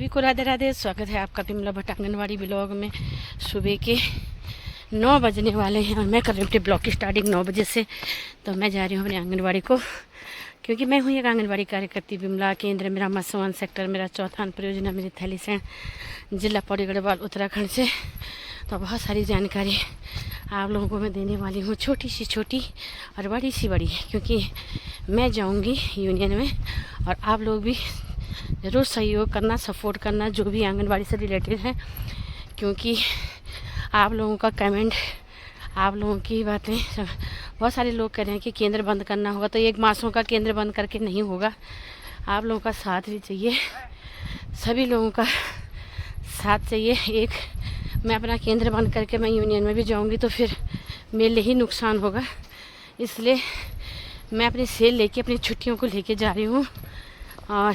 सभी को राधे राधे। स्वागत है आपका विमला भट्ट आंगनवाड़ी ब्लॉग में। सुबह के 9 बजने वाले हैं और मैं कर रही हूँ अपने ब्लॉग की स्टार्टिंग 9 बजे से। तो मैं जा रही हूँ अपनी आंगनवाड़ी को, क्योंकि मैं हूँ एक आंगनवाड़ी कार्यकर्ती। विमला केंद्र मेरा मसवान सेक्टर मेरा चौथा परियोजना मेरी थैलीसैंण जिला पौड़ी गढ़वाल उत्तराखंड से। तो बहुत सारी जानकारी आप लोगों को मैं देने वाली हूँ, छोटी सी छोटी और बड़ी सी बड़ी, क्योंकि मैं जाऊँगी यूनियन में और आप लोग भी ज़रूर सहयोग करना, सपोर्ट करना जो भी आंगनबाड़ी से रिलेटेड है, क्योंकि आप लोगों का कमेंट, आप लोगों की बातें बहुत सारे लोग कह रहे हैं कि केंद्र बंद करना होगा। तो एक मासूम का केंद्र बंद करके नहीं होगा, आप लोगों का साथ भी चाहिए, सभी लोगों का साथ चाहिए। एक मैं अपना केंद्र बंद करके मैं यूनियन में भी जाऊंगी तो फिर मेरे ही नुकसान होगा, इसलिए मैं अपनी सेल लेके अपनी छुट्टियों को लेके जा रही हूँ। और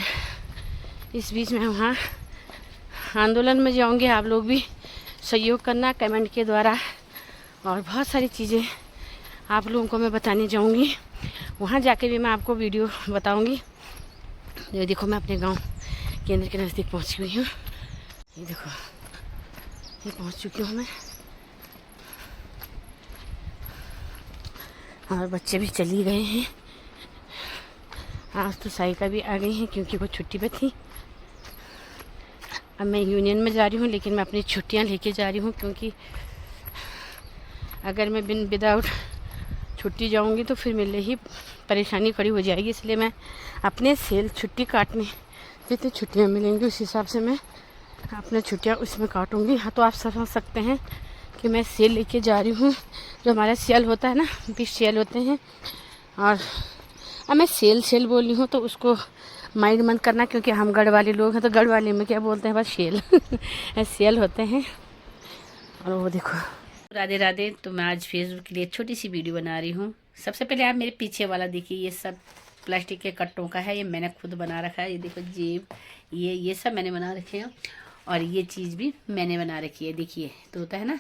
इस बीच में वहाँ आंदोलन में जाऊंगी, आप लोग भी सहयोग करना कमेंट के द्वारा, और बहुत सारी चीज़ें आप लोगों को मैं बताने जाऊंगी। वहाँ जाके भी मैं आपको वीडियो बताऊंगी। ये देखो मैं अपने गांव केंद्र के नज़दीक पहुँच गई हूँ। ये देखो ये पहुँच चुकी हूँ मैं, और बच्चे भी चली गए हैं। आज तो साइका भी आ गई हैं क्योंकि वो छुट्टी पे थी। अब मैं यूनियन में जा रही हूँ, लेकिन मैं अपनी छुट्टियाँ लेके जा रही हूँ, क्योंकि अगर मैं विदाउट छुट्टी जाऊँगी तो फिर मेरे ही परेशानी खड़ी हो जाएगी। इसलिए मैं अपने सेल छुट्टी काटने, जितनी छुट्टियाँ मिलेंगी उस हिसाब से मैं अपने छुट्टियाँ उसमें काटूँगी। हाँ, तो आप समझ सकते हैं कि मैं सेल लेके जा रही हूँ। जो हमारा सेल होता है ना, 20 सेल होते हैं, और अब मैं सेल बोल रही हूँ तो उसको माइंड मत करना, क्योंकि हम गढ़ वाले लोग हैं तो गढ़ वाले में क्या बोलते हैं, बस सेल सेल होते हैं। और वो देखो राधे राधे। तो मैं आज फेसबुक के लिए छोटी सी वीडियो बना रही हूँ। सबसे पहले आप मेरे पीछे वाला देखिए, ये सब प्लास्टिक के कट्टों का है, ये मैंने खुद बना रखा है। ये देखो जेब, ये सब मैंने बना रखे हैं, और ये चीज़ भी मैंने बना रखी है। देखिए तो होता है ना,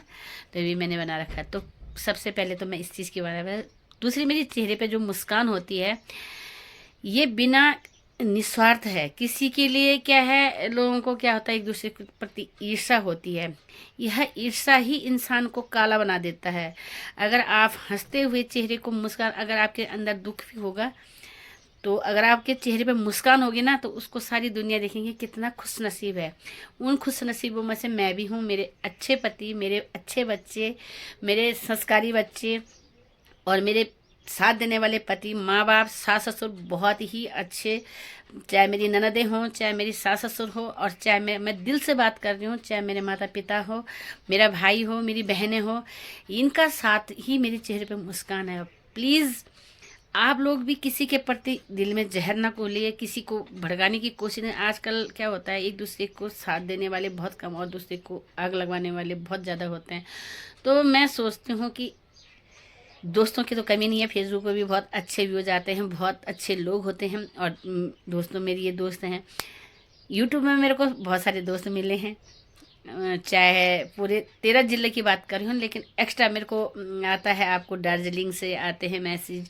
तो ये मैंने बना रखा है। तो सबसे पहले तो मैं इस चीज़ के बारे में, दूसरी मेरी चेहरे पे जो मुस्कान होती है ये बिना निस्वार्थ है। किसी के लिए क्या है, लोगों को क्या होता है, एक दूसरे के प्रति ईर्ष्या होती है। यह ईर्ष्या ही इंसान को काला बना देता है। अगर आप हंसते हुए चेहरे को मुस्कान, अगर आपके अंदर दुख भी होगा तो अगर आपके चेहरे पे मुस्कान होगी ना, तो उसको सारी दुनिया देखेंगे कितना खुश नसीब है। उन खुश नसीबों में से मैं भी हूँ। मेरे अच्छे पति, मेरे अच्छे बच्चे, मेरे संस्कारी बच्चे, और मेरे साथ देने वाले पति, माँ बाप, सास ससुर बहुत ही अच्छे, चाहे मेरी ननदें हों, चाहे मेरी सास ससुर हो, और चाहे मैं दिल से बात कर रही हूँ, चाहे मेरे माता पिता हो, मेरा भाई हो, मेरी बहनें हो, इनका साथ ही मेरे चेहरे पे मुस्कान है। प्लीज़ आप लोग भी किसी के प्रति दिल में जहर ना घोलिए, किसी को भड़काने की कोशिश नहीं। आजकल क्या होता है, एक दूसरे को साथ देने वाले बहुत कम और दूसरे को आग लगवाने वाले बहुत ज़्यादा होते हैं। तो मैं सोचती हूँ कि दोस्तों की तो कमी नहीं है। फेसबुक पर भी बहुत अच्छे व्यूज आते हैं, बहुत अच्छे लोग होते हैं, और दोस्तों मेरी ये दोस्त हैं। यूट्यूब में मेरे को बहुत सारे दोस्त मिले हैं, चाहे पूरे 13 ज़िले की बात कर रही हूँ, लेकिन एक्स्ट्रा मेरे को आता है, आपको दार्जिलिंग से आते हैं मैसेज,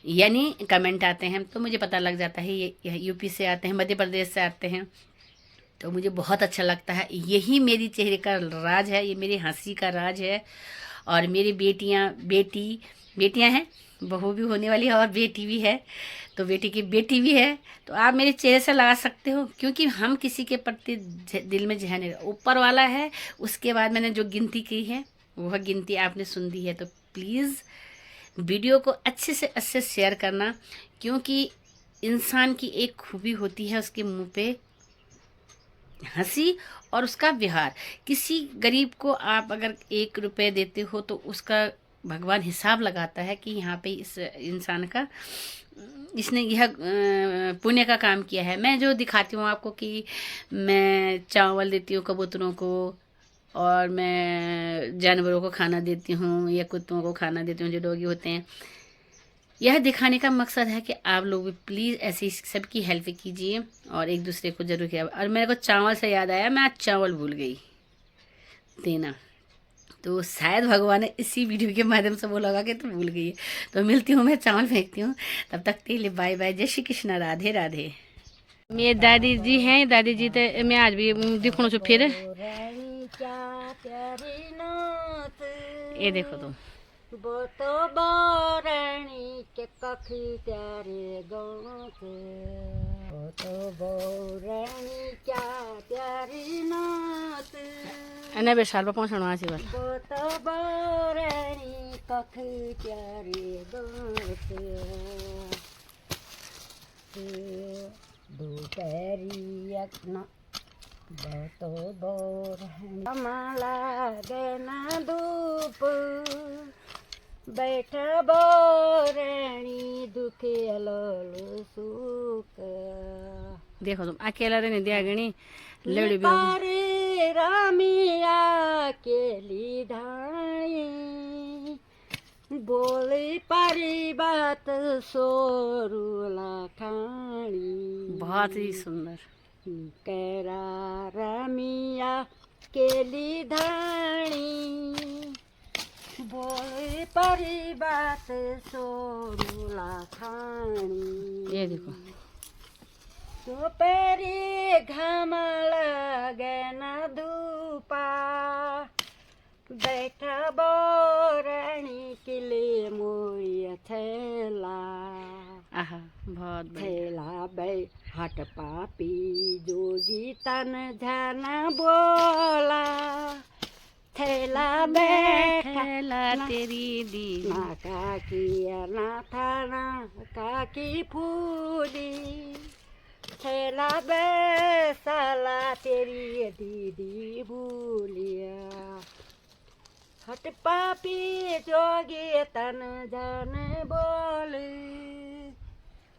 यानी कमेंट आते हैं, तो मुझे पता लग जाता है ये यूपी से आते हैं, मध्य प्रदेश से आते हैं। तो मुझे बहुत अच्छा लगता है। यही मेरी चेहरे का राज है, ये मेरी हंसी का राज है। और मेरी बेटियां हैं, बहू भी होने वाली है और बेटी भी है, तो बेटी की बेटी भी है। तो आप मेरे चेहरे से लगा सकते हो, क्योंकि हम किसी के प्रति दिल में जहर नहीं, ऊपर वाला है। उसके बाद मैंने जो गिनती की है वह गिनती आपने सुन दी है। तो प्लीज़ वीडियो को अच्छे से अच्छे शेयर करना, क्योंकि इंसान की एक खूबी होती है उसके मुंह पे हंसी और उसका व्यवहार। किसी गरीब को आप अगर 1 रुपये देते हो तो उसका भगवान हिसाब लगाता है कि यहाँ पे इस इंसान का, इसने यह पुण्य का काम किया है। मैं जो दिखाती हूँ आपको कि मैं चावल देती हूँ कबूतरों को, और मैं जानवरों को खाना देती हूँ, या कुत्तों को खाना देती हूँ जो डॉगी होते हैं, यह दिखाने का मकसद है कि आप लोग भी प्लीज़ ऐसी सबकी हेल्प कीजिए और एक दूसरे को जरूर किया। और मेरे को चावल से याद आया, मैं आज चावल भूल गई देना, तो शायद भगवान ने इसी वीडियो के माध्यम से बोला होगा कि तुम भूल गई है। तो मिलती हूँ, मैं चावल फेंकती हूँ, तब तक के लिए बाय बाय, जय श्री कृष्णा, राधे राधे। मेरी दादी जी हैं, दादी जी तो मैं आज भी दिखूँ छो फिर। ये देखो तुम, वो तो बोरणी के कखी प्यारे गाँव के, वो तो बोरणी क्या प्यारी नात, नब्बे साल पर पहुँचना आसी बार। वो तो बोरणी कखी प्यारे गाँव के, दोपहरी अपना तो बोरणी कमला देना धूप, बैठा बोरणी दुखे लोल सुख, देखो तुम अकेला रहने दिया गणी लड़ी भी पारे रामिया केली ढाई, बोले पारी बात सोरूला खानी, बहुत ही सुंदर। कैरा रामिया केली धाणी, बोले परी बात सोरूला खाणी, ये देखो दोपहरी घाम लगे न धूपा, बैठा बोरणी किले मोय थैला, आहा बहुत बढ़िया। थैला बै हट पापी जोगी तन ध्यान बोला, थैला बैठला तेरी दी ना काकी ना थाना काकी फूली, थैला बैसाला तेरी दीदी भूलिया, हट पापी जोगी तन ध्यान बोले,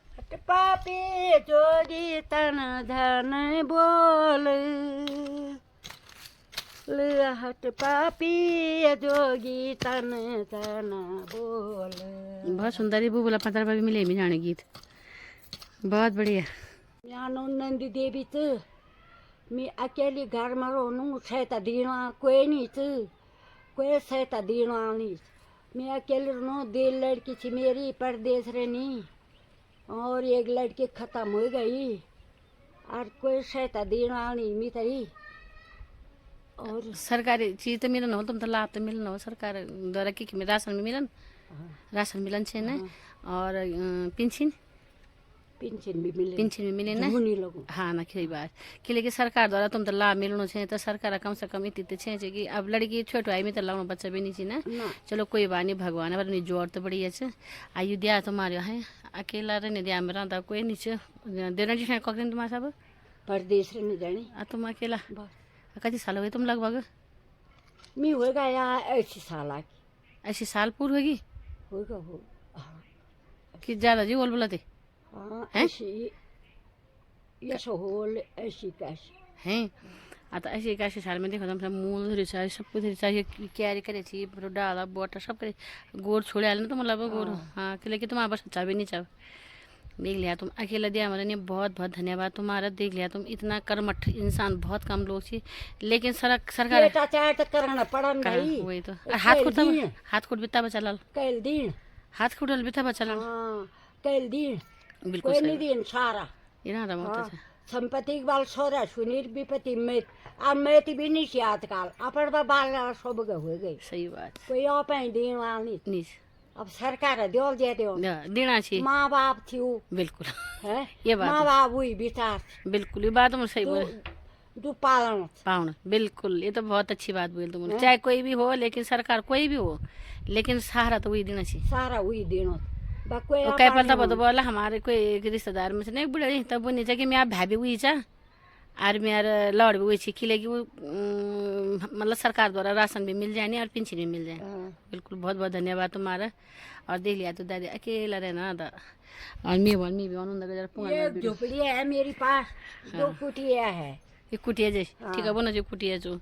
हट पापी जोगी तन धन बोल, हट पापी जोगी तन धन बोल। बहुत सुंदर ही बोला पंद्रह भी मिले भी जाने गीत बहुत बढ़िया। यानो नंदी देवी च मी अकेली घर में रोनू सहायता देना कोई नहीं च, कोई सहायता देना नहीं, मैं अकेली रो दे लड़की थी मेरी परदेश रहनी, और एक लड़की खत्म हो गई, और कोई सहायता देना नहीं मिली, और सरकारी चीज तो मिलन हो, तुम तो लाभ तो मिलन हो सरकार द्वारा की राशन में मिलन, राशन मिलन छे ना, और पेंशन पेंशन भी मिले, पेंशन में मिले ना, हाँ ना खी बात कि लेकिन सरकार द्वारा तुम तो लाभ मिलनो छे, तो सरकार कम से कम इतने छे कि अब लड़की छोट आई में तो लाउनो बच्चा भी नहीं ना, चलो कोई बात नहीं, भगवान पर जोर तो बड़ी है। अयोध्या तुम्हारे है अकेला रहने दिया में रहता कोई नीचे देना जी कखन तुम्हारा सब परदेश रहने जाने, तुम अकेला कति साल हो गए तुम लगभग? मी हो गया 80 साल की, 80 साल पूर्व होगी होगा हो कि ज्यादा जी बोल बोलाते ऐसी यस होल ऐसी कैसी हैं। आता 80 साल में देखो तुम मूल रिचार्ज सब कुछ रिचार्ज क्यारी करे थी डाला बोटा सब करे गोर छोड़े आले ना तो मतलब गोर हाँ कि लेकिन तुम्हारा बस अच्छा भी नहीं चाह देख लिया तुम अकेला दिया हमारे ने बहुत बहुत धन्यवाद तुम्हारा, देख लिया तुम इतना कर्मठ इंसान बहुत कम लोग थी, लेकिन सरकार करना पड़ा भाई, वही तो हाथ खुट बिता बचा लाल कैल दिन हाथ खुटल बिता बचा लाल कैल दिन बिल्कुल कोई नहीं दिन सारा इना रहा संपत्ति बाल सोरा सुनील विपत्ति में अब मैं भी नहीं याद काल अपन बाल सब हो गए, सही बात कोई आप दिन वाली नहीं, अब सरकार दियो दे दो देना चाहिए, माँ बाप थी बिल्कुल है ये बात माँ बाप हुई विचार बिल्कुल ये बात तुम सही बोले तू पालन पाउन बिल्कुल ये तो बहुत अच्छी बात बोल तुमने, चाहे कोई भी हो लेकिन सरकार कोई भी हो लेकिन सहारा तो वही देना चाहिए, सारा वही देना कई पल तब तो बोला हमारे कोई रिश्तेदार में से नहीं बुढ़े तब बोलने चाहिए कि मैं भाभी हुई चा और मेरा लड़ भी हुई थी खिलेगी वो मतलब सरकार द्वारा राशन भी मिल जाए और पेंशन भी मिल जाए। बिल्कुल बहुत बहुत धन्यवाद तुम्हारा, और देख लिया तो दादी अकेला रहना था और मैं भी एक झोपड़ी है मेरे पास, 2 कुटिया है, एक कुटिया जैसे ठीक है बोना जो कुटिया जो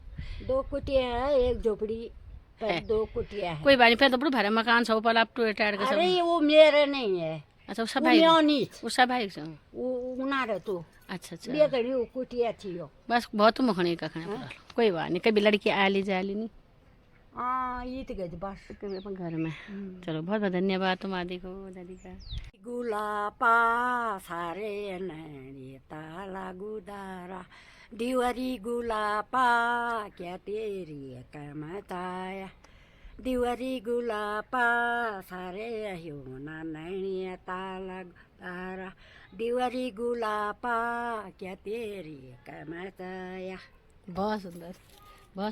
2 कुटिया है, एक झोपड़ी पर 2 कुटिया है, कोई बात नहीं फिर तो बड़ा भारी मकान सब पर आप टूट टाट के सब। अरे वो मेरा नहीं है, अच्छा सब भाई वो सब भाई वो उनारे तो अच्छा अच्छा ये घड़ी वो कुटिया थी यो बस बहुत मखने का खाने कोई बात नहीं, कभी लड़की आ ली जा ली नहीं हाँ ईद गज बस कभी अपन घर में। चलो बहुत बहुत धन्यवाद तुम्हारी को दादी का। गुलापा सारे नैनी ताला गुदारा दीवारी गुलापा क्या तेरी कमताया दीवारी गुलापा सारे ना नैनी ताला गुदारा दीवारी गुलापा क्या तेरी कमताया। बहुत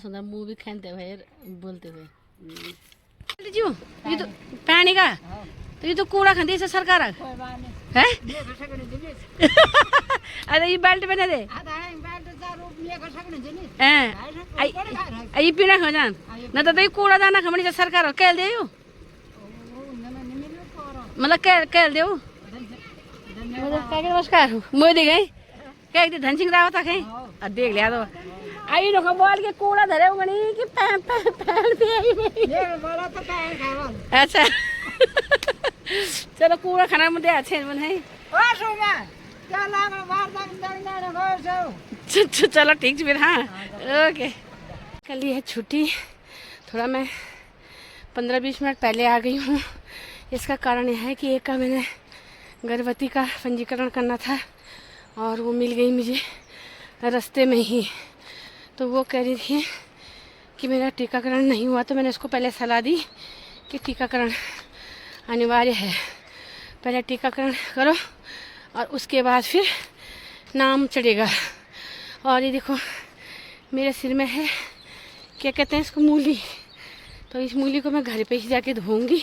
सुंदर मुंह भी खानते हुए बोलते हुए। लीजियो ये तो पानी का तो ये तो कूड़ा खाती है सरकार है। अरे ये बेल्ट बना दे ये पीना खा जान न तो ये कूड़ा दाना खमनी से सरकार कह दे मतलब कह दे नमस्कार मोदी गई कह दी धन सिंह रावत कहीं देख लिया तो आई लोग बोल के कूड़ा धरे गणी कि पैन भी अच्छा चलो कूड़ा खाना मुझे अच्छे बने चलो ठीक फिर। हाँ ओके कल ये है छुट्टी। थोड़ा मैं 15-20 मिनट पहले आ गई हूँ। इसका कारण यह है कि एक का मैंने गर्भवती का पंजीकरण करना था और वो मिल गई मुझे रास्ते में ही। तो वो कह रही थी कि मेरा टीकाकरण नहीं हुआ तो मैंने उसको पहले सलाह दी कि टीकाकरण अनिवार्य है, पहले टीकाकरण करो और उसके बाद फिर नाम चढ़ेगा। और ये देखो मेरे सिर में है क्या कहते हैं इसको मूली, तो इस मूली को मैं घर पे ही जाके धोऊंगी।